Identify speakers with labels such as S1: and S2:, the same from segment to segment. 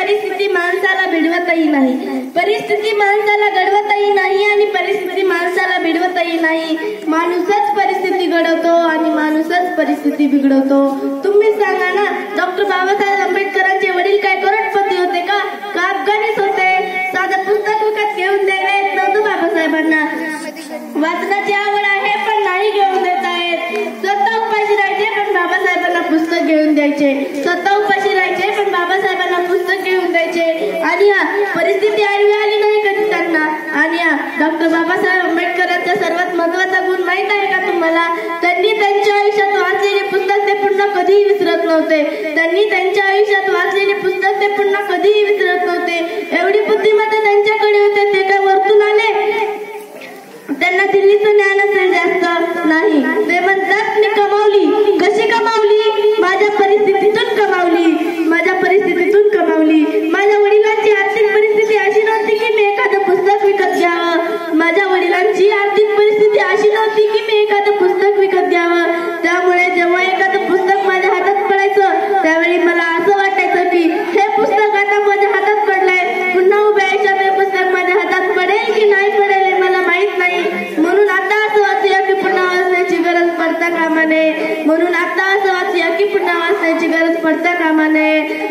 S1: परिस्थिती माणसाला भिडवतही नाही, परिस्थिती माणसाला घडवतही नाही आणि परिस्थिती माणसाला भिडवतही नाही. माणूसच परिस्थिती घडवतो आणि माणूसच परिस्थिती बिघडवतो. तुम्ही सांगा ना, डॉक्टर बाबासाहेब आंबेडकरांचे वडील काय करोडपती होते का अफगाणीच होते? साधं पुस्तक विकत घेऊन द्यायला येत नव्हतं बाबासाहेबांना. वाचनाची आवड आहे पण नाही घेऊन देत आहेत. स्वतः उपाशी राहायचे पण बाबासाहेबांना पुस्तक घेऊन द्यायचे, स्वतः उपाशी राहायचे पण बाबासाहेबांना पुस्तक घेऊन द्यायचे. आणि परिस्थिती आली नाही कधी त्यांना. आणि डॉक्टर बाबासाहेब आंबेडकरांचा सर्वात महत्वाचा गुण माहित आहे का तुम्हाला? त्यांनी त्यांच्या आयुष्यात वाचलेले पुस्तक ते पुन्हा कधीही विसरत नव्हते. त्यांनी त्यांच्या आयुष्यात वाचलेले पुस्तक ते पुन्हा कधीही विसरत नव्हते. एवढी बुद्धिमत्ता त्यांच्याकडे होते. ते काय वरतून आले? त्यांना दिल्लीचं ज्ञान असेल जास्त नाही. ते म्हणतात मी कमावली. कशी कमावली? माझ्या परिस्थितीतून कमावली, माझ्या परिस्थितीतून कमावली. माझ्या वडिलांची आर्थिक परिस्थिती अशी नव्हती की मी एखादं पुस्तक विकत घ्यावं. माझ्या वडिलांची आर्थिक परिस्थिती अशी नव्हती की मी एखादं पुस्तक विकत घ्यावं. त्यामुळे जेव्हा एखादं पुस्तक माझ्या हातात पडायचं त्यावेळी मला असं वाटायचं की हे पुस्तक आता माझ्या हातात पडलंय, पुन्हा उभ्या आयुष्यात हे पुस्तक माझ्या हातात पडेल की नाही पडेल हे मला माहित नाही. म्हणून आता असं वाचूया की पुन्हा वाचण्याची गरज पडता कामा नये. म्हणून आता असं वाचूया की पुन्हा वाचण्याची गरज पडता कामा नये.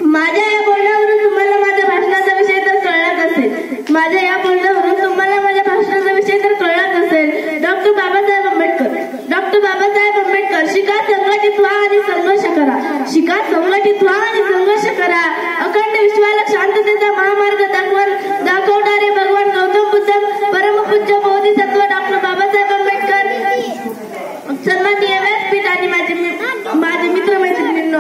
S1: माझ्या या बोलण्यावरून तुम्हाला माझ्या भाषणाचा विषय तर कळलाच असेल. माझ्या या बोलण्यावरून तुम्हाला माझ्या भाषणाचा विषय तर कळलाच असेल. Doctor Babasaheb Ambedkar, doctor Babasaheb Ambedkar. शिका, संघटित व्हा आणि संघर्ष करा. शिका, संघटित व्हा आणि संघर्ष करा. अखंड विश्वाला शांततेचा महामार्ग दाखवणारे भगवान गौतम बुद्ध, परमपूज्य बोधिसत्व डॉक्टर बाबासाहेब आंबेडकर, सन्माननीय व्यासपीठ आणि माझे मित्र मैत्रिणींनो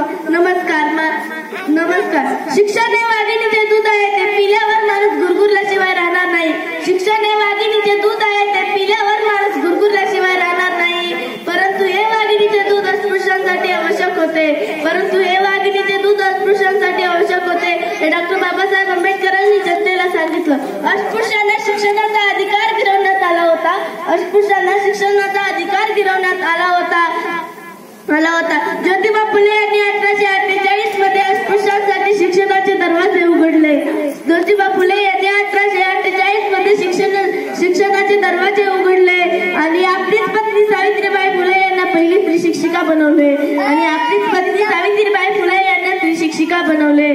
S1: नमस्कार. शिक्षण हे वाघिणीचे दूध आहे, ते पिल्यावर माणूस गुरगुरल्याशिवाय राहणार नाही. शिक्षण हे वाघिणीचे दूध आहे, ते पिल्यावर माणूस गुरगुरल्याशिवाय राहणार नाही. परंतु हे वाघिणीचे दूध अस्पृश्यांसाठी आवश्यक होते. परंतु हे वाघिणीचे दूध अस्पृश्यांसाठी आवश्यक होते. हे डॉक्टर बाबासाहेब आंबेडकरांनी जनतेला सांगितलं. अस्पृश्यांना शिक्षणाचा अधिकार गिरवण्यात आला होता. अस्पृश्यांना शिक्षणाचा अधिकार गिरवण्यात आला होता. ज्योतिबा फुले यांनी 1848 मध्ये अस्पृश्यांसाठी शिक्षणाचे दरवाजे उघडले. ज्योतिबा फुले यांनी 1848 मध्ये शिक्षणाचे दरवाजे उघडले आणि आपलीच पत्नी सावित्रीबाई फुले यांना पहिली स्त्री शिक्षिका बनवले. आणि आपलीच पत्नी सावित्रीबाई फुले यांना स्त्री शिक्षिका बनवले.